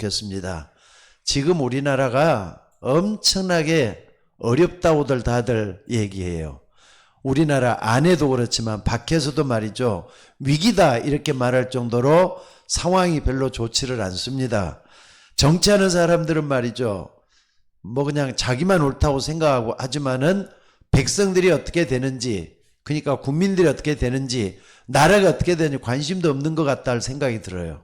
좋겠습니다. 지금 우리나라가 엄청나게 어렵다고들 다들 얘기해요. 우리나라 안에도 그렇지만 밖에서도 말이죠. 위기다 이렇게 말할 정도로 상황이 별로 좋지를 않습니다. 정치하는 사람들은 말이죠. 뭐 그냥 자기만 옳다고 생각하고 하지만은 백성들이 어떻게 되는지, 그러니까 국민들이 어떻게 되는지, 나라가 어떻게 되는지 관심도 없는 것 같다는 생각이 들어요.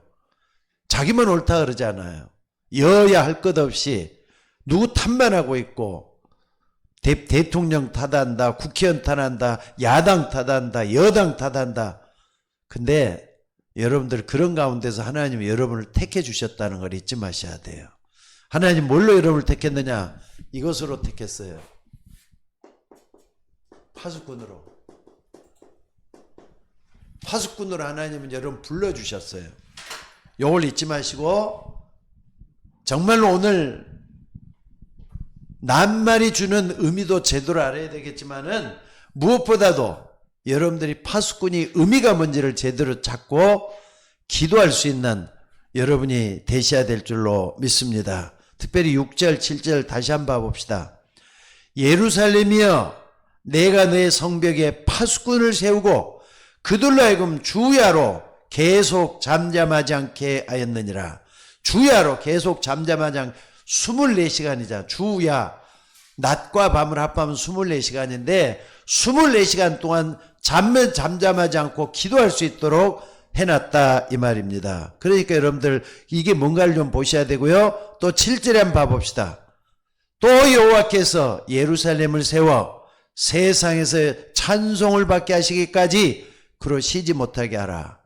자기만 옳다 그러지 않아요. 여야 할 것 없이 누구 탓만 하고 있고, 대통령 탓한다, 국회의원 탓한다, 야당 탓한다, 여당 탓한다. 근데 여러분들 그런 가운데서 하나님이 여러분을 택해 주셨다는 걸 잊지 마셔야 돼요. 하나님 뭘로 여러분을 택했느냐? 이것으로 택했어요. 파수꾼으로. 파수꾼으로 하나님은 여러분 불러주셨어요. 이걸 잊지 마시고 정말로 오늘 낱말이 주는 의미도 제대로 알아야 되겠지만은 무엇보다도 여러분들이 파수꾼이 의미가 뭔지를 제대로 찾고 기도할 수 있는 여러분이 되셔야 될 줄로 믿습니다. 특별히 6절, 7절 다시 한번 봐봅시다. 예루살렘이여 내가 내 성벽에 파수꾼을 세우고 그들로 하여금 주야로 계속 잠잠하지 않게 하였느니라. 주야로 계속 잠잠하지 않게 24시간이잖아. 주야. 낮과 밤을 합하면 24시간인데 24시간 동안 잠잠하지 않고 기도할 수 있도록 해놨다 이 말입니다. 그러니까 여러분들 이게 뭔가를 좀 보셔야 되고요. 또 7절에 한번 봐봅시다. 또 여호와께서 예루살렘을 세워 세상에서 찬송을 받게 하시기까지 그로 쉬지 못하게 하라.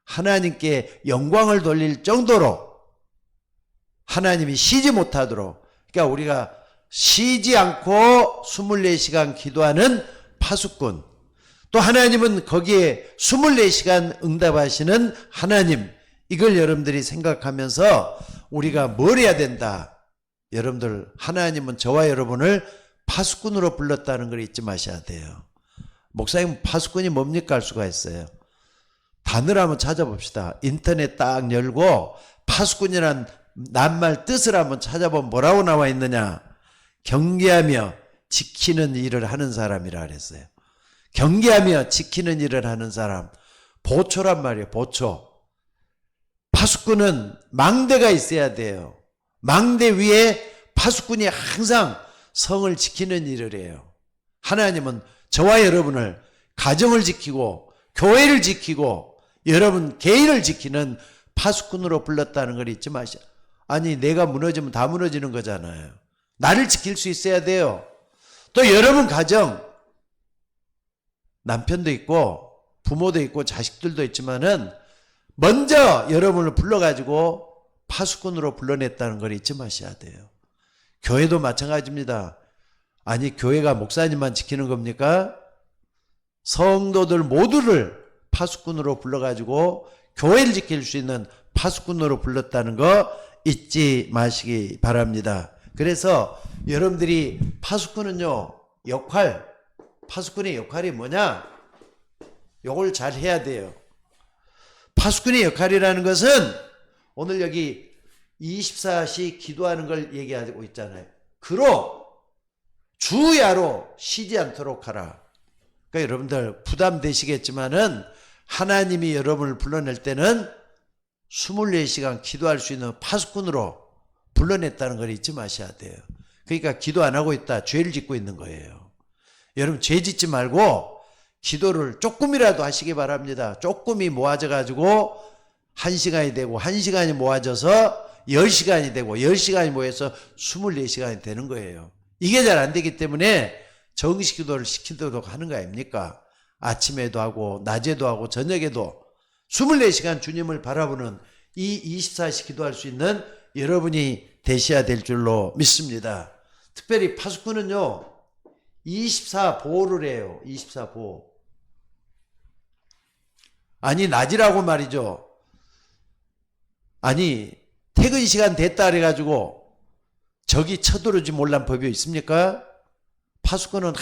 하나님께 영광을 돌릴 정도로 하나님이 쉬지 못하도록, 그러니까 우리가 쉬지 않고 24시간 기도하는 파수꾼, 또 하나님은 거기에 24시간 응답하시는 하나님, 이걸 여러분들이 생각하면서 우리가 뭘 해야 된다. 여러분들 하나님은 저와 여러분을 파수꾼으로 불렀다는 걸 잊지 마셔야 돼요. 목사님 파수꾼이 뭡니까 할 수가 있어요. 단어를 한번 찾아봅시다. 인터넷 딱 열고 파수꾼이란 낱말 뜻을 한번 찾아보면 뭐라고 나와 있느냐. 경계하며 지키는 일을 하는 사람이라 그랬어요. 경계하며 지키는 일을 하는 사람. 보초란 말이에요. 보초. 파수꾼은 망대가 있어야 돼요. 망대 위에 파수꾼이 항상 성을 지키는 일을 해요. 하나님은 저와 여러분을 가정을 지키고 교회를 지키고 여러분 개인을 지키는 파수꾼으로 불렀다는 걸 잊지 마시오. 아니 내가 무너지면 다 무너지는 거잖아요. 나를 지킬 수 있어야 돼요. 또 여러분 가정 남편도 있고 부모도 있고 자식들도 있지만은 먼저 여러분을 불러가지고 파수꾼으로 불러냈다는 걸 잊지 마셔야 돼요. 교회도 마찬가지입니다. 아니 교회가 목사님만 지키는 겁니까? 성도들 모두를 파수꾼으로 불러가지고 교회를 지킬 수 있는 파수꾼으로 불렀다는 거 잊지 마시기 바랍니다. 그래서 여러분들이 파수꾼은요 파수꾼의 역할이 뭐냐? 요걸 잘 해야 돼요. 파수꾼의 역할이라는 것은 오늘 여기 24시 기도하는 걸 얘기하고 있잖아요. 그로 주야로 쉬지 않도록 하라. 그러니까 여러분들 부담되시겠지만은 하나님이 여러분을 불러낼 때는 24시간 기도할 수 있는 파수꾼으로 불러냈다는 걸 잊지 마셔야 돼요. 그러니까 기도 안 하고 있다. 죄를 짓고 있는 거예요. 여러분 죄 짓지 말고 기도를 조금이라도 하시기 바랍니다. 조금이 모아져 가지고 1시간이 되고 1시간이 모아져서 10시간이 되고 10시간이 모여서 24시간이 되는 거예요. 이게 잘 안 되기 때문에 정식 기도를 시키도록 하는 거 아닙니까? 아침에도 하고 낮에도 하고 저녁에도 24시간 주님을 바라보는 이 24시 기도할 수 있는 여러분이 되셔야 될 줄로 믿습니다. 특별히 파수꾼은요 24보호를 해요. 24보호. 아니 낮이라고 말이죠. 아니 퇴근 시간 됐다 그래가지고 적이 쳐들어오지 몰란 법이 있습니까? 파수꾼은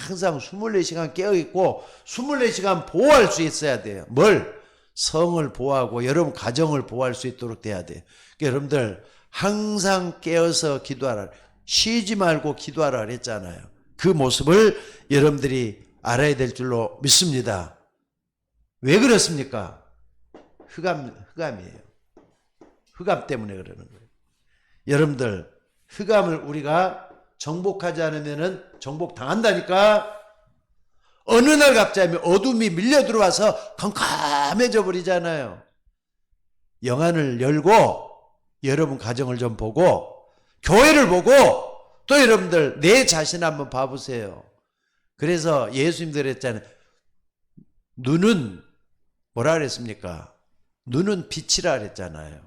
항상 24시간 깨어있고 24시간 보호할 수 있어야 돼요. 뭘? 성을 보호하고 여러분 가정을 보호할 수 있도록 돼야 돼요. 그러니까 여러분들 항상 깨어서 기도하라. 쉬지 말고 기도하라 그랬잖아요. 그 모습을 여러분들이 알아야 될 줄로 믿습니다. 왜 그렇습니까? 흑암이에요. 흑암 때문에 그러는 거예요. 여러분들 흑암을 우리가 정복하지 않으면 정복당한다니까. 어느 날 갑자기 어둠이 밀려 들어와서 캄캄해져 버리잖아요. 영안을 열고 여러분 가정을 좀 보고 교회를 보고 또 여러분들 내 자신 한번 봐보세요. 그래서 예수님들 했잖아요. 눈은 뭐라 그랬습니까? 눈은 빛이라 그랬잖아요.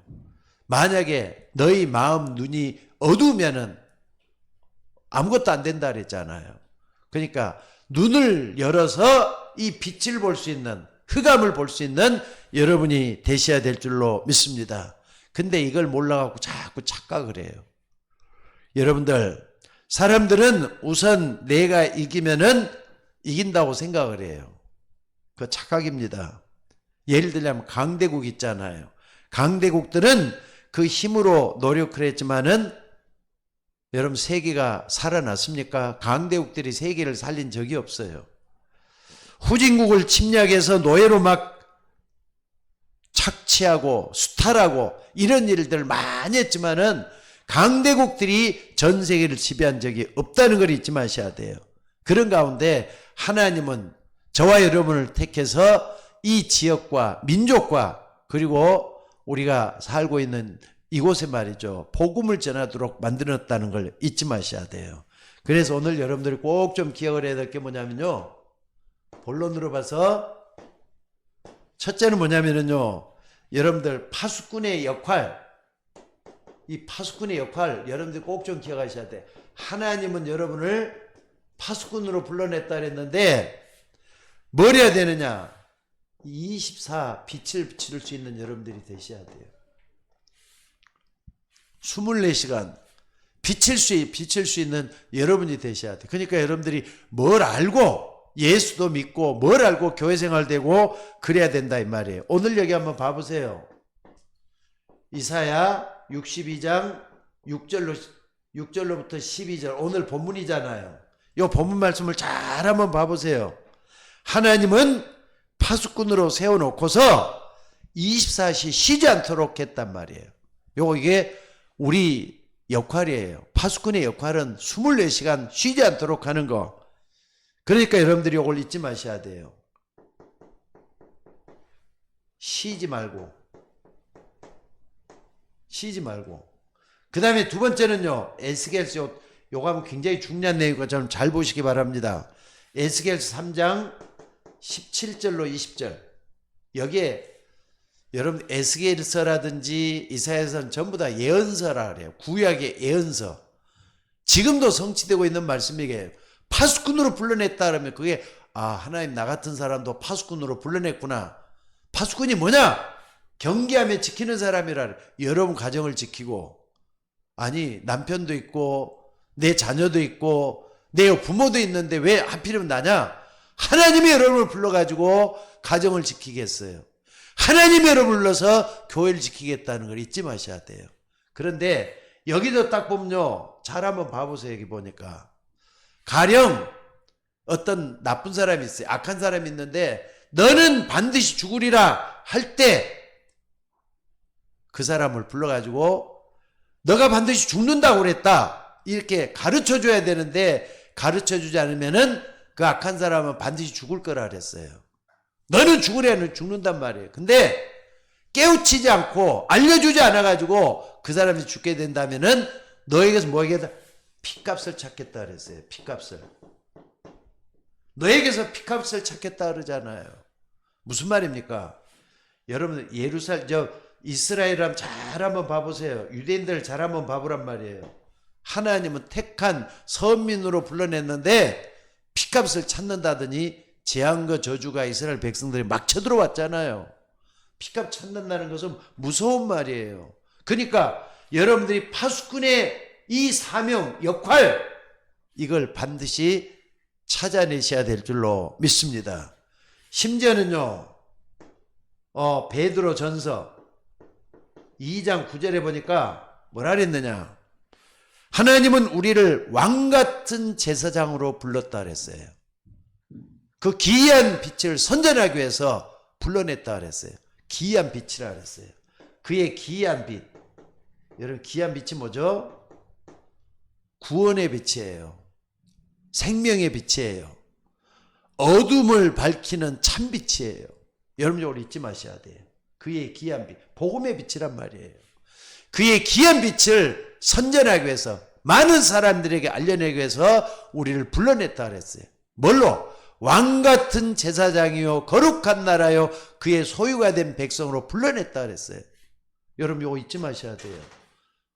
만약에 너희 마음 눈이 어두우면은 아무것도 안 된다 그랬잖아요. 그러니까 눈을 열어서 이 빛을 볼 수 있는, 흑암을 볼 수 있는 여러분이 되셔야 될 줄로 믿습니다. 근데 이걸 몰라갖고 자꾸 착각을 해요. 여러분들, 사람들은 우선 내가 이기면은 이긴다고 생각을 해요. 그 착각입니다. 예를 들자면 강대국 있잖아요. 강대국들은 그 힘으로 노력을 했지만은 여러분 세계가 살아났습니까? 강대국들이 세계를 살린 적이 없어요. 후진국을 침략해서 노예로 막 착취하고 수탈하고 이런 일들 많이 했지만은 강대국들이 전 세계를 지배한 적이 없다는 걸 잊지 마셔야 돼요. 그런 가운데 하나님은 저와 여러분을 택해서 이 지역과 민족과 그리고 우리가 살고 있는 이곳에 말이죠. 복음을 전하도록 만들었다는 걸 잊지 마셔야 돼요. 그래서 오늘 여러분들이 꼭 좀 기억을 해야 될 게 뭐냐면요. 본론으로 봐서 첫째는 뭐냐면요. 여러분들 파수꾼의 역할, 이 파수꾼의 역할 여러분들 꼭 좀 기억하셔야 돼. 하나님은 여러분을 파수꾼으로 불러냈다 그랬는데 뭘 해야 되느냐? 24 빛을 비출 수 있는 여러분들이 되셔야 돼요. 24시간 비칠 수 있는 여러분이 되셔야 돼요. 그러니까 여러분들이 뭘 알고 예수도 믿고 뭘 알고 교회 생활되고 그래야 된다 이 말이에요. 오늘 여기 한번 봐보세요. 이사야 62장 6절로부터 12절 오늘 본문이잖아요. 이 본문 말씀을 잘 한번 봐보세요. 하나님은 파수꾼으로 세워놓고서 24시 쉬지 않도록 했단 말이에요. 이게 우리 역할이에요. 파수꾼의 역할은 24시간 쉬지 않도록 하는 거. 그러니까 여러분들이 이걸 잊지 마셔야 돼요. 쉬지 말고. 그 다음에 두 번째는요. 에스겔서 요거 하면 굉장히 중요한 내용이고 좀 잘 보시기 바랍니다. 에스겔서 3장 17절로 20절. 여기에 여러분 에스겔서라든지 이사야서는 전부 다 예언서라 그래요. 구약의 예언서. 지금도 성취되고 있는 말씀이에요. 파수꾼으로 불러냈다 그러면 그게 하나님 나 같은 사람도 파수꾼으로 불러냈구나. 파수꾼이 뭐냐? 경계하며 지키는 사람이라 그래요. 여러분 가정을 지키고 아니 남편도 있고 내 자녀도 있고 내 부모도 있는데 왜 하필이면 나냐? 하나님이 여러분을 불러가지고 가정을 지키겠어요. 하나님이 여러분을 불러서 교회를 지키겠다는 걸 잊지 마셔야 돼요. 그런데 여기도 딱 보면요. 잘 한번 봐보세요. 여기 보니까. 가령 어떤 나쁜 사람이 있어요. 악한 사람이 있는데 너는 반드시 죽으리라 할 때 그 사람을 불러가지고 너가 반드시 죽는다고 그랬다. 이렇게 가르쳐줘야 되는데 가르쳐주지 않으면은 그 악한 사람은 반드시 죽을 거라 그랬어요. 너는 죽으려면 죽는단 말이에요. 근데 깨우치지 않고 알려주지 않아가지고 그 사람이 죽게 된다면은 너에게서 뭐에게다 피값을 찾겠다 그랬어요. 피값을. 너에게서 피값을 찾겠다 그러잖아요. 무슨 말입니까? 여러분 이스라엘 잘 한번 봐보세요. 유대인들 잘 한번 봐보란 말이에요. 하나님은 택한 선민으로 불러냈는데 피값을 찾는다더니 재앙과 저주가 이스라엘 백성들이 막 쳐들어왔잖아요. 피값 찾는다는 것은 무서운 말이에요. 그러니까 여러분들이 파수꾼의 이 사명, 역할 이걸 반드시 찾아내셔야 될 줄로 믿습니다. 심지어는요. 베드로 전서 2장 9절에 보니까 뭐라 그랬느냐. 하나님은 우리를 왕같은 제사장으로 불렀다 그랬어요. 그 기이한 빛을 선전하기 위해서 불러냈다 그랬어요. 기이한 빛이라 그랬어요. 그의 기이한 빛. 여러분, 기이한 빛이 뭐죠? 구원의 빛이에요. 생명의 빛이에요. 어둠을 밝히는 참빛이에요. 여러분, 이걸 잊지 마셔야 돼요. 그의 기이한 빛, 복음의 빛이란 말이에요. 그의 기이한 빛을 선전하기 위해서, 많은 사람들에게 알려내기 위해서 우리를 불러냈다 그랬어요. 뭘로? 왕같은 제사장이요 거룩한 나라요 그의 소유가 된 백성으로 불러냈다 그랬어요. 여러분, 이거 잊지 마셔야 돼요.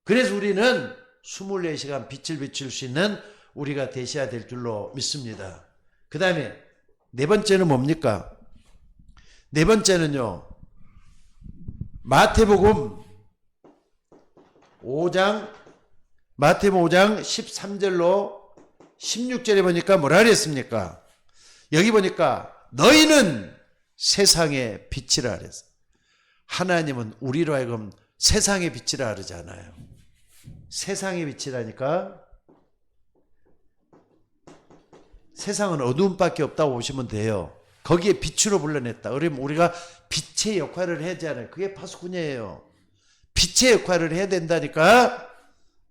그래서 우리는 24시간 빛을 비출 수 있는 우리가 되셔야 될 줄로 믿습니다. 그 다음에 네 번째는 뭡니까? 네 번째는요, 마태복음 5장 13절로 16절에 보니까 뭐라 그랬습니까? 여기 보니까 너희는 세상의 빛이라 그랬어요. 하나님은 우리로 하여금 세상의 빛이라 그러잖아요. 세상의 빛이라니까 세상은 어두움밖에 없다고 보시면 돼요. 거기에 빛으로 불러냈다. 그러면 우리가 빛의 역할을 해야 하잖아요. 그게 파수꾼이에요. 빛의 역할을 해야 된다니까.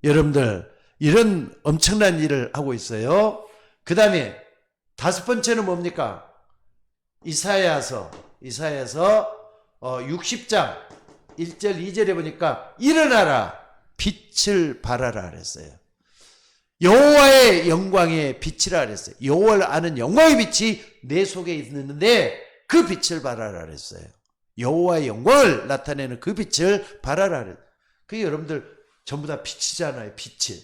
여러분들, 이런 엄청난 일을 하고 있어요. 그 다음에 다섯 번째는 뭡니까? 이사야서 60장 1절 2절에 보니까 일어나라 빛을 발하라 그랬어요. 여호와의 영광의 빛이라 그랬어요. 여호와를 아는 영광의 빛이 내 속에 있는데 그 빛을 발하라 그랬어요. 여호와의 영광을 나타내는 그 빛을 발하라 그랬어요. 그게 여러분들 전부 다 빛이잖아요. 빛이.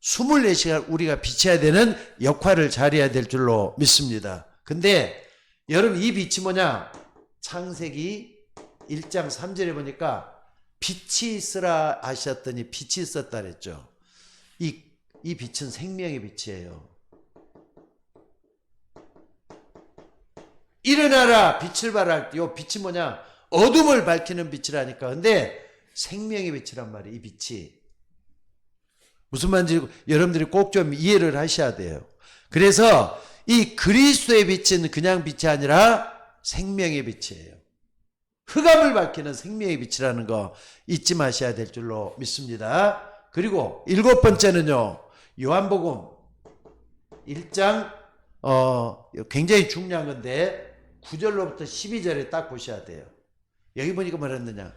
24시간 우리가 비춰야 되는 역할을 잘해야 될 줄로 믿습니다. 근데 여러분, 이 빛이 뭐냐? 창세기 1장 3절에 보니까 빛이 있으라 하셨더니 빛이 있었다 그랬죠. 이 빛은 생명의 빛이에요. 일어나라 빛을 발할 때 이 빛이 뭐냐? 어둠을 밝히는 빛이라니까. 근데 생명의 빛이란 말이에요. 이 빛이 무슨 말인지 여러분들이 꼭 좀 이해를 하셔야 돼요. 그래서 이 그리스도의 빛은 그냥 빛이 아니라 생명의 빛이에요. 흑암을 밝히는 생명의 빛이라는 거 잊지 마셔야 될 줄로 믿습니다. 그리고 일곱 번째는요, 요한복음 1장 굉장히 중요한 건데 9절로부터 12절에 딱 보셔야 돼요. 여기 보니까 뭐라 했느냐?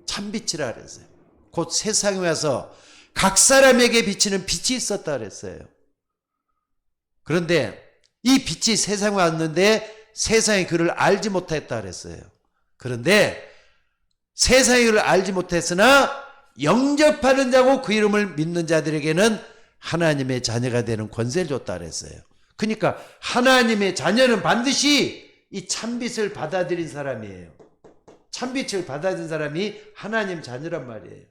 참빛이라 그랬어요. 곧 세상에 와서 각 사람에게 비치는 빛이 있었다 그랬어요. 그런데 이 빛이 세상에 왔는데 세상이 그를 알지 못했다 그랬어요. 그런데 세상이 그를 알지 못했으나 영접하는 자고 그 이름을 믿는 자들에게는 하나님의 자녀가 되는 권세를 줬다 그랬어요. 그러니까 하나님의 자녀는 반드시 이 참빛을 받아들인 사람이에요. 참빛을 받아들인 사람이 하나님 자녀란 말이에요.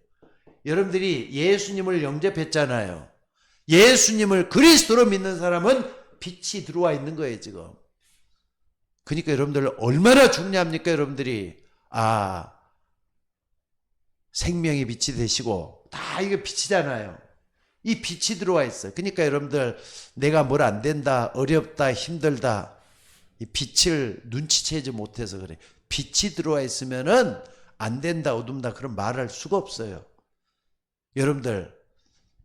여러분들이 예수님을 영접했잖아요. 예수님을 그리스도로 믿는 사람은 빛이 들어와 있는 거예요, 지금. 그러니까 여러분들 얼마나 중요합니까, 여러분들이? 생명의 빛이 되시고, 다 이게 빛이잖아요. 이 빛이 들어와 있어요. 그러니까 여러분들, 내가 뭘 안 된다, 어렵다, 힘들다, 이 빛을 눈치채지 못해서 그래. 빛이 들어와 있으면은 안 된다, 어둡다, 그런 말할 수가 없어요. 여러분들,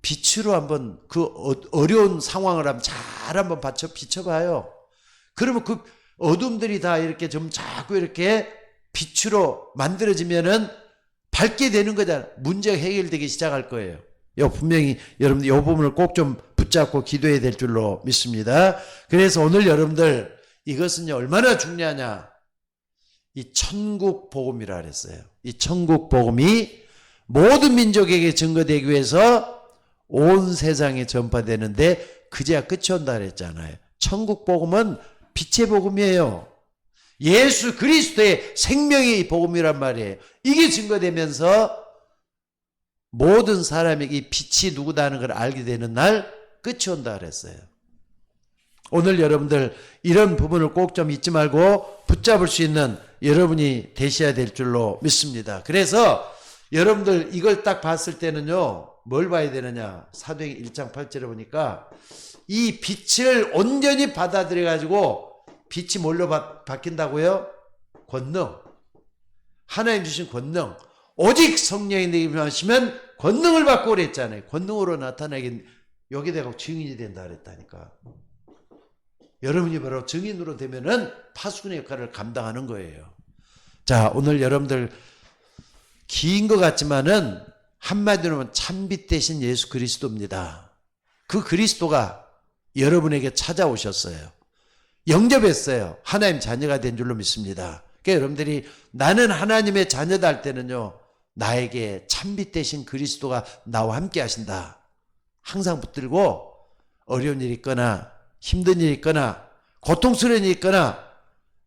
빛으로 한번 그 어려운 상황을 한번 비춰봐요. 그러면 그 어둠들이 다 이렇게 좀 자꾸 이렇게 빛으로 만들어지면은 밝게 되는 거잖아요. 문제가 해결되기 시작할 거예요. 분명히 여러분들 이 부분을 꼭 좀 붙잡고 기도해야 될 줄로 믿습니다. 그래서 오늘 여러분들 이것은요, 얼마나 중요하냐. 이 천국 복음이라 그랬어요. 이 천국 복음이 모든 민족에게 증거되기 위해서 온 세상에 전파되는데 그제야 끝이 온다 그랬잖아요. 천국 복음은 빛의 복음이에요. 예수 그리스도의 생명의 복음이란 말이에요. 이게 증거되면서 모든 사람에게 이 빛이 누구다는 걸 알게 되는 날 끝이 온다 그랬어요. 오늘 여러분들 이런 부분을 꼭 좀 잊지 말고 붙잡을 수 있는 여러분이 되셔야 될 줄로 믿습니다. 그래서 여러분들 이걸 딱 봤을 때는요, 뭘 봐야 되느냐? 사도행전 1장 8절에 보니까 이 빛을 온전히 받아들여 가지고 빛이 뭘로 바뀐다고요? 권능. 하나님 주신 권능. 오직 성령이 내게 임하시면 권능을 받고 그랬잖아요. 권능으로 나타나긴 여기 대고 증인이 된다 그랬다니까. 여러분이 바로 증인으로 되면은 파수꾼의 역할을 감당하는 거예요. 자, 오늘 여러분들 긴 것 같지만은 한마디로 하면 참빛 대신 예수 그리스도입니다. 그 그리스도가 여러분에게 찾아오셨어요. 영접했어요. 하나님 자녀가 된 줄로 믿습니다. 그러니까 여러분들이 나는 하나님의 자녀다 할 때는요, 나에게 참빛 대신 그리스도가 나와 함께 하신다. 항상 붙들고 어려운 일이 있거나 힘든 일이 있거나 고통스러운 일이 있거나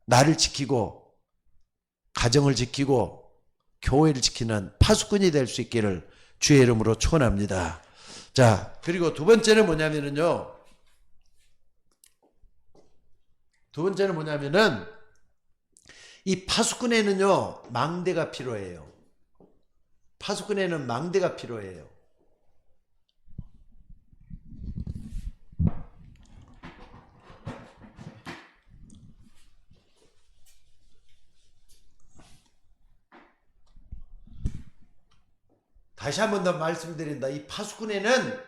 나를 지키고 가정을 지키고 교회를 지키는 파수꾼이 될 수 있기를 주의 이름으로 축원합니다. 자, 그리고 두 번째는 뭐냐면은 이 파수꾼에는요, 망대가 필요해요. 파수꾼에는 망대가 필요해요. 다시 한 번 더 말씀드린다. 이 파수꾼에는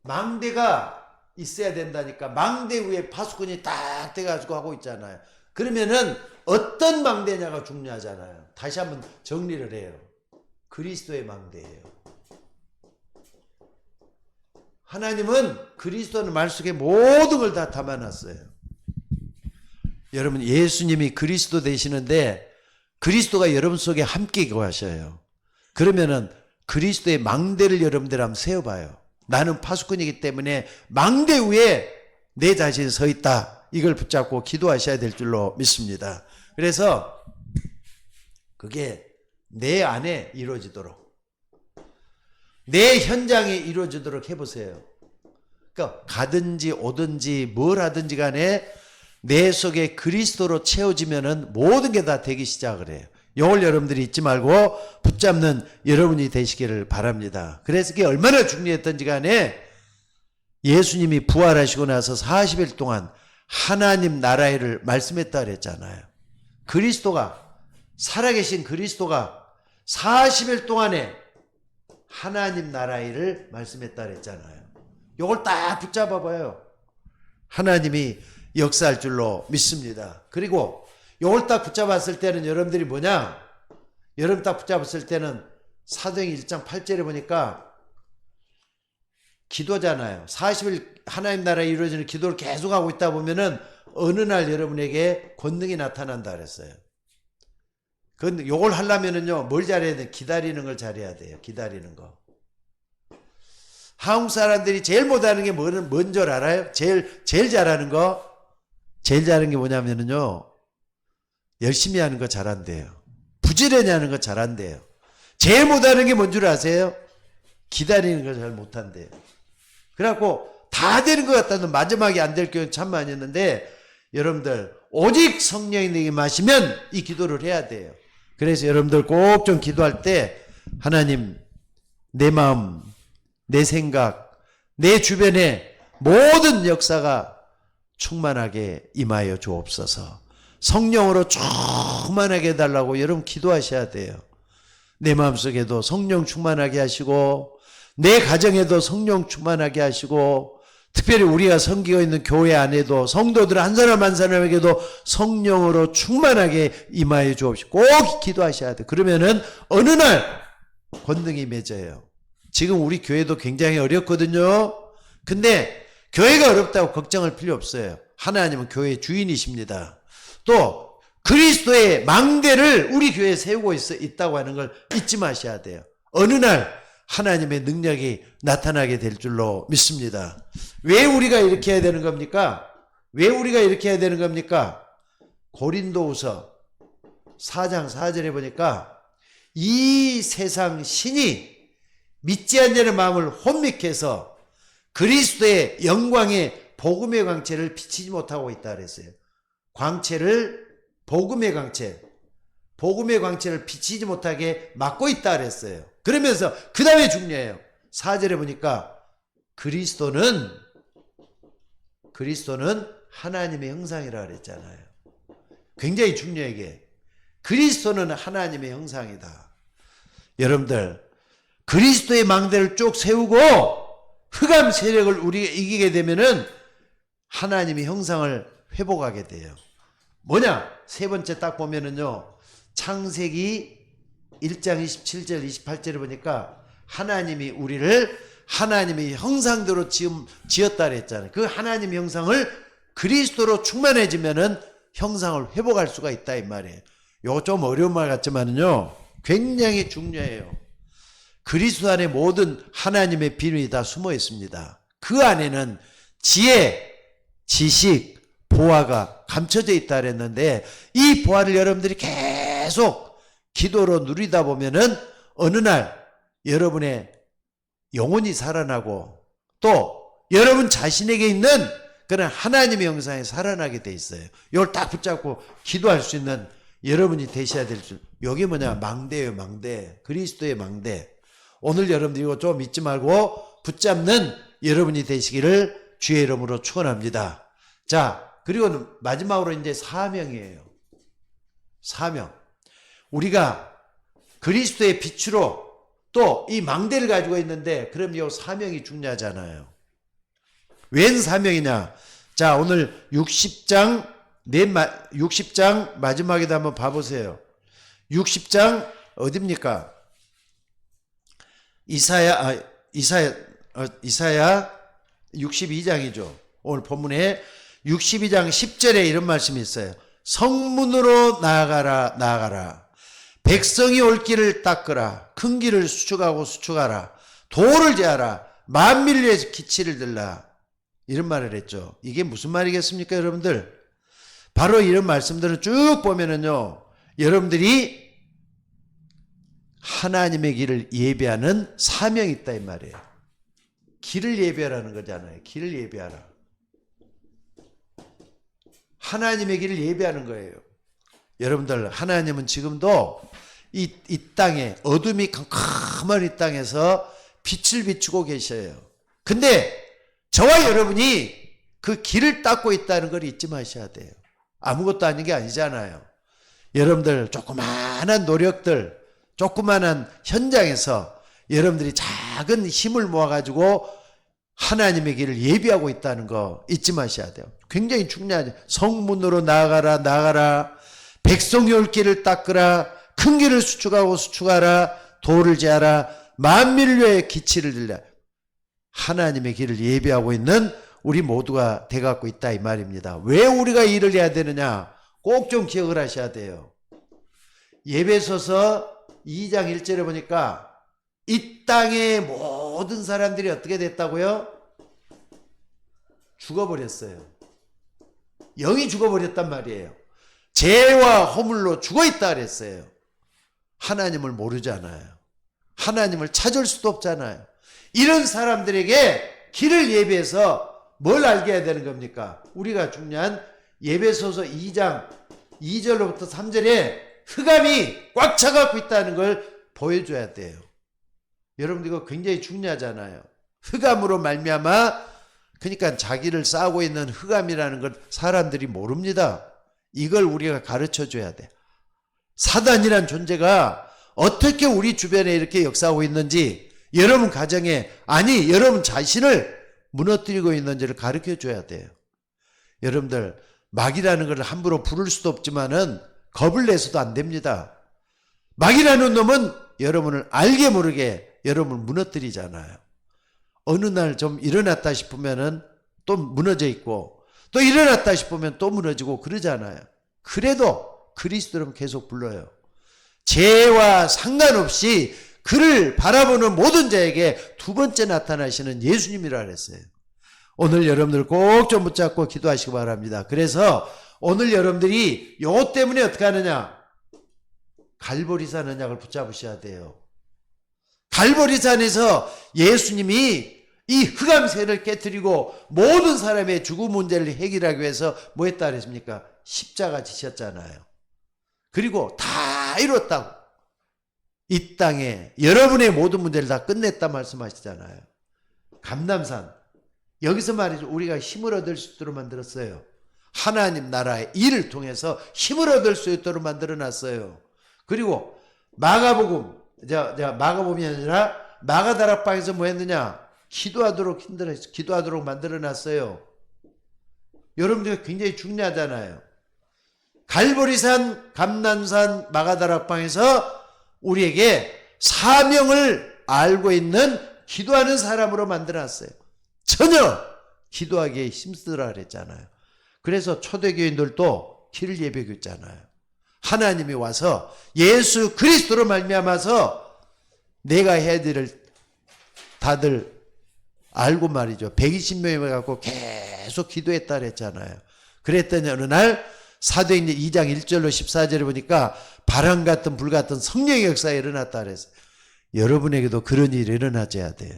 망대가 있어야 된다니까. 망대 위에 파수꾼이 딱 돼가지고 하고 있잖아요. 그러면은 어떤 망대냐가 중요하잖아요. 다시 한번 정리를 해요. 그리스도의 망대예요. 하나님은 그리스도는 말 속에 모든 걸 다 담아놨어요. 여러분, 예수님이 그리스도 되시는데 그리스도가 여러분 속에 함께 거하셔요. 그러면은 그리스도의 망대를 여러분들 한번 세워봐요. 나는 파수꾼이기 때문에 망대 위에 내 자신이 서 있다. 이걸 붙잡고 기도하셔야 될 줄로 믿습니다. 그래서 그게 내 안에 이루어지도록, 내 현장에 이루어지도록 해보세요. 그러니까 가든지 오든지 뭘 하든지 간에 내 속에 그리스도로 채워지면은 모든 게 다 되기 시작을 해요. 이걸 여러분들이 잊지 말고 붙잡는 여러분이 되시기를 바랍니다. 그래서 그게 얼마나 중요했던지 간에 예수님이 부활하시고 나서 40일 동안 하나님 나라를 말씀했다 그랬잖아요. 그리스도가, 살아계신 그리스도가 40일 동안에 하나님 나라를 말씀했다 그랬잖아요. 이걸 딱 붙잡아 봐요. 하나님이 역사할 줄로 믿습니다. 그리고 이걸 딱 붙잡았을 때는 여러분들이 뭐냐? 여러분 딱 붙잡았을 때는 사도행전 1장 8절에 보니까 기도잖아요. 40일 하나님 나라에 이루어지는 기도를 계속하고 있다 보면은 어느 날 여러분에게 권능이 나타난다 그랬어요. 근데 요걸 하려면은요, 뭘 잘해야 돼? 기다리는 걸 잘해야 돼요. 기다리는 거. 한국 사람들이 제일 못하는 게 뭔 줄 알아요? 제일 잘하는 거? 제일 잘하는 게 뭐냐면은요, 열심히 하는 거 잘한대요. 부지런히 하는 거 잘한대요. 제일 못하는 게 뭔 줄 아세요? 기다리는 걸 잘 못한대요. 그래갖고 다 되는 것 같다는 마지막에 안 될 경우 참 많이 있는데, 여러분들 오직 성령이 내게 마시면 이 기도를 해야 돼요. 그래서 여러분들 꼭 좀 기도할 때 하나님, 내 마음, 내 생각, 내 주변에 모든 역사가 충만하게 임하여 주옵소서. 성령으로 충만하게 해달라고 여러분 기도하셔야 돼요. 내 마음속에도 성령 충만하게 하시고, 내 가정에도 성령 충만하게 하시고, 특별히 우리가 섬기고 있는 교회 안에도 성도들 한 사람 한 사람에게도 성령으로 충만하게 임하여 주옵시고 꼭 기도하셔야 돼요. 그러면은 어느 날 권능이 맺어요. 지금 우리 교회도 굉장히 어렵거든요. 근데 교회가 어렵다고 걱정할 필요 없어요. 하나님은 교회의 주인이십니다. 또 그리스도의 망대를 우리 교회에 세우고 있다고 하는 걸 잊지 마셔야 돼요. 어느 날 하나님의 능력이 나타나게 될 줄로 믿습니다. 왜 우리가 이렇게 해야 되는 겁니까? 왜 우리가 이렇게 해야 되는 겁니까? 고린도후서 4장 4절에 보니까 이 세상 신이 믿지 않는 마음을 혼미케 해서 그리스도의 영광의 복음의 광채를 비치지 못하고 있다 그랬어요. 광채를, 복음의 광채를 비치지 못하게 막고 있다 그랬어요. 그러면서 그 다음에 중요해요. 4절에 보니까 그리스도는 하나님의 형상이라 그랬잖아요. 굉장히 중요하게 그리스도는 하나님의 형상이다. 여러분들, 그리스도의 망대를 쭉 세우고 흑암 세력을 우리가 이기게 되면은 하나님의 형상을 회복하게 돼요. 뭐냐? 세 번째 딱 보면은요, 창세기 1장 27절 28절에 보니까 하나님이 우리를 하나님의 형상대로 지었다 그랬잖아요. 그 하나님의 형상을 그리스도로 충만해지면은 형상을 회복할 수가 있다 이 말이에요. 이거 좀 어려운 말 같지만은요, 굉장히 중요해요. 그리스도 안에 모든 하나님의 비밀이 다 숨어 있습니다. 그 안에는 지혜, 지식, 보화가 감춰져 있다 그랬는데, 이 보화를 여러분들이 계속 기도로 누리다 보면은 어느 날 여러분의 영혼이 살아나고 또 여러분 자신에게 있는 그런 하나님의 형상이 살아나게 돼 있어요. 이걸 딱 붙잡고 기도할 수 있는 여러분이 되셔야 될 줄. 이게 뭐냐? 망대예요, 망대. 그리스도의 망대. 오늘 여러분들이 이거 좀 잊지 말고 붙잡는 여러분이 되시기를 주의 이름으로 축원합니다. 자, 그리고 마지막으로 이제 사명이에요. 사명. 우리가 그리스도의 빛으로 또 이 망대를 가지고 있는데, 그럼 이 사명이 중요하잖아요. 웬 사명이냐? 자, 오늘 60장 마지막에도 한번 봐보세요. 60장 어딥니까? 이사야 62장이죠. 오늘 본문에 62장 10절에 이런 말씀이 있어요. 성문으로 나아가라. 백성이 올 길을 닦으라. 큰 길을 수축하라. 도를 제하라. 만민을 기치를 들라. 이런 말을 했죠. 이게 무슨 말이겠습니까, 여러분들? 바로 이런 말씀들을 쭉 보면은요, 여러분들이 하나님의 길을 예배하는 사명이 있다 이 말이에요. 길을 예배하라는 거잖아요. 길을 예배하라. 하나님의 길을 예배하는 거예요. 여러분들, 하나님은 지금도 이 땅에, 어둠이 캄캄한 이 땅에서 빛을 비추고 계셔요. 근데 저와 여러분이 그 길을 닦고 있다는 걸 잊지 마셔야 돼요. 아무것도 아닌 게 아니잖아요. 여러분들 조그마한 노력들, 조그마한 현장에서 여러분들이 작은 힘을 모아가지고 하나님의 길을 예비하고 있다는 거 잊지 마셔야 돼요. 굉장히 중요하죠. 성문으로 나아가라. 백성이 올 길을 닦으라. 큰 길을 수축하라. 도를 제하라. 만민을 위해 기치를 들라. 하나님의 길을 예비하고 있는 우리 모두가 돼갖고 있다 이 말입니다. 왜 우리가 일을 해야 되느냐? 꼭 좀 기억을 하셔야 돼요. 에베소서 2장 1절에 보니까 이 땅의 모든 사람들이 어떻게 됐다고요? 죽어버렸어요. 영이 죽어버렸단 말이에요. 죄와 허물로 죽어있다 그랬어요. 하나님을 모르잖아요. 하나님을 찾을 수도 없잖아요. 이런 사람들에게 길을 예비해서 뭘 알게 해야 되는 겁니까? 우리가 중요한 에베소서 2장 2절로부터 3절에 흑암이 꽉 차갖고 있다는 걸 보여줘야 돼요. 여러분들 이거 굉장히 중요하잖아요. 흑암으로 말미암아, 그러니까 자기를 싸고 있는 흑암이라는 걸 사람들이 모릅니다. 이걸 우리가 가르쳐 줘야 돼. 사단이란 존재가 어떻게 우리 주변에 이렇게 역사하고 있는지, 여러분 가정에, 아니 여러분 자신을 무너뜨리고 있는지를 가르쳐 줘야 돼요. 여러분들, 마귀라는 걸 함부로 부를 수도 없지만은 겁을 내서도 안 됩니다. 마귀라는 놈은 여러분을 알게 모르게 여러분을 무너뜨리잖아요. 어느 날 좀 일어났다 싶으면은 또 무너져 있고, 또 일어났다 싶으면 또 무너지고 그러잖아요. 그래도 그리스도는 계속 불러요. 죄와 상관없이 그를 바라보는 모든 자에게 두 번째 나타나시는 예수님이라 그랬어요. 오늘 여러분들 꼭 좀 붙잡고 기도하시기 바랍니다. 그래서 오늘 여러분들이 이것 때문에 어떻게 하느냐? 갈보리산 언약을 붙잡으셔야 돼요. 갈보리산에서 예수님이 이 흑암세를 깨뜨리고 모든 사람의 죽음 문제를 해결하기 위해서 뭐 했다 그랬습니까? 십자가 지셨잖아요. 그리고 다 이뤘다고. 이 땅에 여러분의 모든 문제를 다 끝냈다 말씀하시잖아요. 감람산. 여기서 말이죠. 우리가 힘을 얻을 수 있도록 만들었어요. 하나님 나라의 일을 통해서 힘을 얻을 수 있도록 만들어놨어요. 그리고 마가복음, 마가복음이 아니라 마가다락방에서 뭐 했느냐? 기도하도록 만들어놨어요. 여러분들 굉장히 중요하잖아요. 갈보리산, 감람산, 마가다락방에서 우리에게 사명을 알고 있는 기도하는 사람으로 만들어놨어요. 전혀 기도하기에 힘쓰라 그랬잖아요. 그래서 초대교인들도 길 예배했잖아요. 하나님이 와서 예수 그리스도로 말미암아서 내가 해야 될 다들 알고 말이죠. 120명이 갖고 계속 기도했다 그랬잖아요. 그랬더니 어느 날 사도행전 2장 1절로 14절에 보니까 바람 같은 불 같은 성령의 역사가 일어났다 그랬어요. 여러분에게도 그런 일이 일어나줘야 돼요.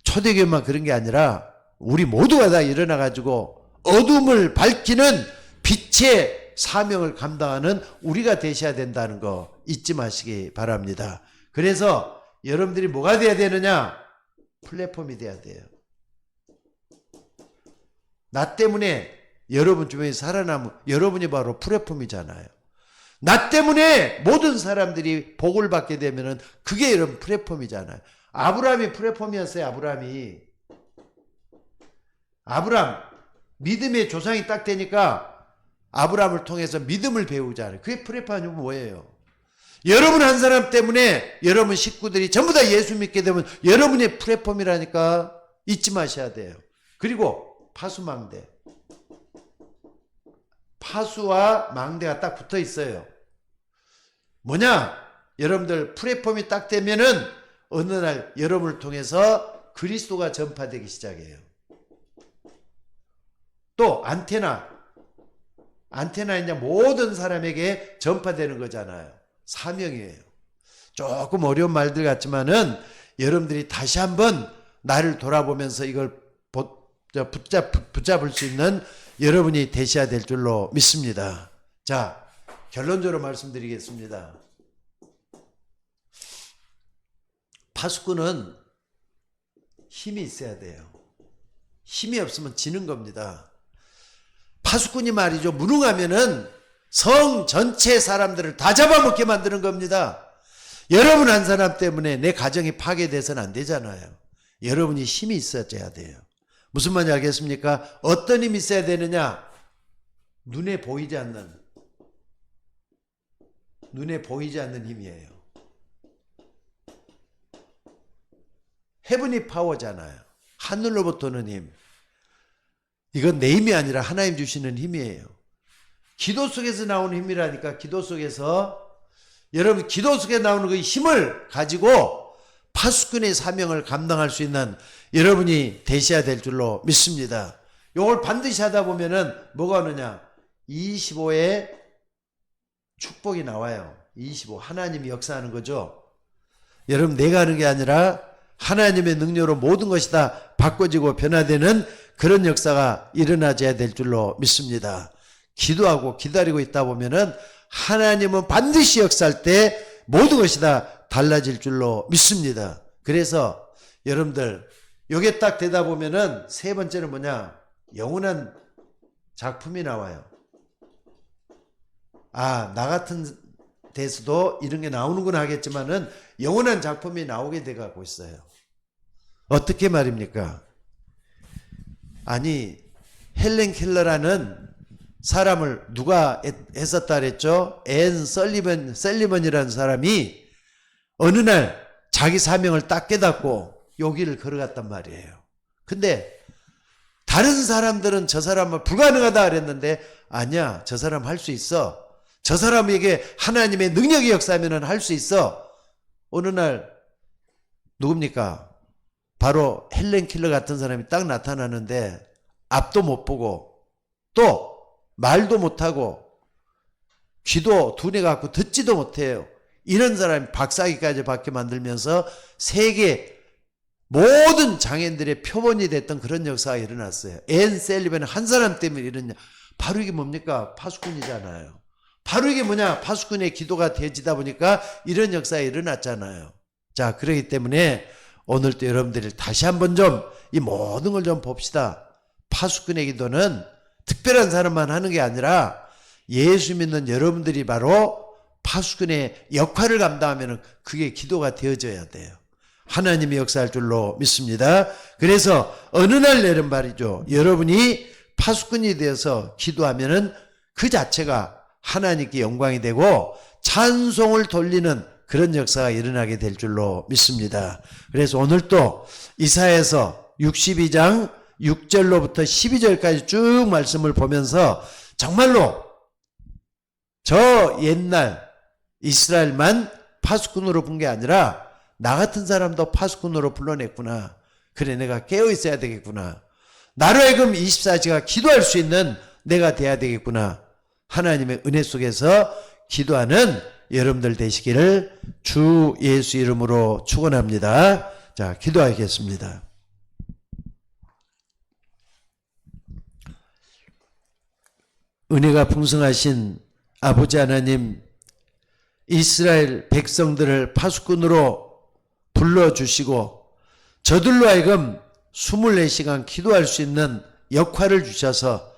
초대교회만 그런 게 아니라 우리 모두가 다 일어나가지고 어둠을 밝히는 빛의 사명을 감당하는 우리가 되셔야 된다는 거 잊지 마시기 바랍니다. 그래서 여러분들이 뭐가 돼야 되느냐? 플랫폼이 돼야 돼요. 나 때문에 여러분 주변에 살아남은 여러분이 바로 플랫폼이잖아요. 나 때문에 모든 사람들이 복을 받게 되면은 그게 여러분 플랫폼이잖아요. 아브라함이 플랫폼이었어요. 아브라함 믿음의 조상이 딱 되니까 아브라함을 통해서 믿음을 배우잖아요. 그게 플랫폼이 뭐예요? 여러분 한 사람 때문에 여러분 식구들이 전부 다 예수 믿게 되면 여러분의 플랫폼이라니까 잊지 마셔야 돼요. 그리고 파수망대. 파수와 망대가 딱 붙어 있어요. 뭐냐? 여러분들 플랫폼이 딱 되면은 어느 날 여러분을 통해서 그리스도가 전파되기 시작해요. 또 안테나 이제 모든 사람에게 전파되는 거잖아요. 사명이에요. 조금 어려운 말들 같지만은 여러분들이 다시 한번 나를 돌아보면서 이걸 붙잡을 수 있는 여러분이 되셔야 될 줄로 믿습니다. 자, 결론적으로 말씀드리겠습니다. 파수꾼은 힘이 있어야 돼요. 힘이 없으면 지는 겁니다. 파수꾼이 말이죠. 무능하면은 성 전체 사람들을 다 잡아먹게 만드는 겁니다. 여러분 한 사람 때문에 내 가정이 파괴돼서는 안 되잖아요. 여러분이 힘이 있어야 돼요. 무슨 말인지 알겠습니까? 어떤 힘이 있어야 되느냐? 눈에 보이지 않는 힘이에요. 헤븐리 파워잖아요. 하늘로부터 오는 힘. 이건 내 힘이 아니라 하나님 주시는 힘이에요. 기도 속에서 나오는 힘이라니까. 기도 속에서 여러분 기도 속에 나오는 그 힘을 가지고 파수꾼의 사명을 감당할 수 있는 여러분이 되셔야 될 줄로 믿습니다. 이걸 반드시 하다 보면은 뭐가 오느냐? 25의 축복이 나와요. 25 하나님이 역사하는 거죠. 여러분 내가 하는 게 아니라 하나님의 능력으로 모든 것이 다 바꿔지고 변화되는 그런 역사가 일어나줘야 될 줄로 믿습니다. 기도하고 기다리고 있다 보면은 하나님은 반드시 역사할 때 모든 것이 다 달라질 줄로 믿습니다. 그래서 여러분들 요게 딱 되다 보면은 세 번째는 뭐냐? 영원한 작품이 나와요. 아, 나 같은 데서도 이런 게 나오는구나 하겠지만은 영원한 작품이 나오게 돼 가고 있어요. 어떻게 말입니까? 아니, 헬렌 켈러라는 사람을 누가 했었다 그랬죠? 앤 셀리번이라는 사람이 어느 날 자기 사명을 딱 깨닫고 여기를 걸어갔단 말이에요. 근데 다른 사람들은 저 사람은 불가능하다 그랬는데 아니야, 저 사람 할 수 있어. 저 사람에게 하나님의 능력이 역사하면 할 수 있어. 어느 날 누굽니까? 바로 헬렌 킬러 같은 사람이 딱 나타나는데 앞도 못 보고 또 말도 못하고 귀도 둔해 갖고 듣지도 못해요. 이런 사람이 박사기까지 받게 만들면서 세계 모든 장애인들의 표본이 됐던 그런 역사가 일어났어요. 앤 셀리반은 한 사람 때문에 일어났냐. 바로 이게 뭡니까? 파수꾼이잖아요. 바로 이게 뭐냐? 파수꾼의 기도가 되지다 보니까 이런 역사가 일어났잖아요. 자, 그렇기 때문에 오늘 또 여러분들이 다시 한번 좀 이 모든 걸 좀 봅시다. 파수꾼의 기도는 특별한 사람만 하는 게 아니라 예수 믿는 여러분들이 바로 파수꾼의 역할을 감당하면 그게 기도가 되어져야 돼요. 하나님이 역사할 줄로 믿습니다. 그래서 어느 날 내린 말이죠. 여러분이 파수꾼이 되어서 기도하면은 그 자체가 하나님께 영광이 되고 찬송을 돌리는 그런 역사가 일어나게 될 줄로 믿습니다. 그래서 오늘 또 이사야서 62장 6절로부터 12절까지 쭉 말씀을 보면서 정말로 저 옛날 이스라엘만 파수꾼으로 본 게 아니라 나 같은 사람도 파수꾼으로 불러냈구나. 그래, 내가 깨어 있어야 되겠구나. 나로 하여금 24시간 기도할 수 있는 내가 돼야 되겠구나. 하나님의 은혜 속에서 기도하는 여러분들 되시기를 주 예수 이름으로 축원합니다. 자, 기도하겠습니다. 은혜가 풍성하신 아버지 하나님, 이스라엘 백성들을 파수꾼으로 불러주시고 저들로 하여금 24시간 기도할 수 있는 역할을 주셔서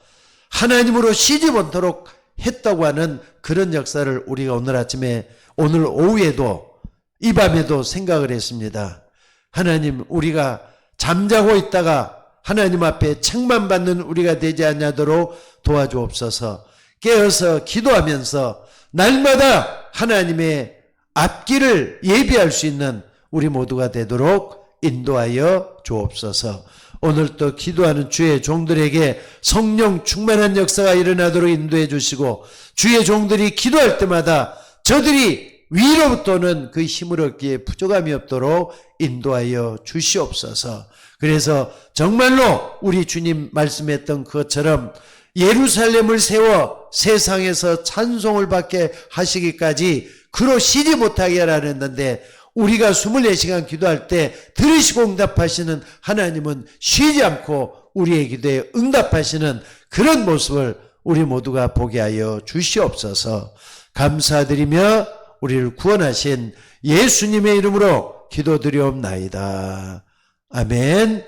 하나님으로 쉬지 못하도록 했다고 하는 그런 역사를 우리가 오늘 아침에, 오늘 오후에도 이 밤에도 생각을 했습니다. 하나님, 우리가 잠자고 있다가 하나님 앞에 책망받는 우리가 되지 않도록 도와주옵소서. 깨어서 기도하면서 날마다 하나님의 앞길을 예비할 수 있는 우리 모두가 되도록 인도하여 주옵소서. 오늘 또 기도하는 주의 종들에게 성령 충만한 역사가 일어나도록 인도해 주시고 주의 종들이 기도할 때마다 저들이 위로부터는 그 힘을 얻기에 부족함이 없도록 인도하여 주시옵소서. 그래서 정말로 우리 주님 말씀했던 것처럼 예루살렘을 세워 세상에서 찬송을 받게 하시기까지 그로 쉬지 못하게 하라 했는데 우리가 24시간 기도할 때 들으시고 응답하시는 하나님은 쉬지 않고 우리의 기도에 응답하시는 그런 모습을 우리 모두가 보게 하여 주시옵소서. 감사드리며 우리를 구원하신 예수님의 이름으로 기도드리옵나이다. 아멘.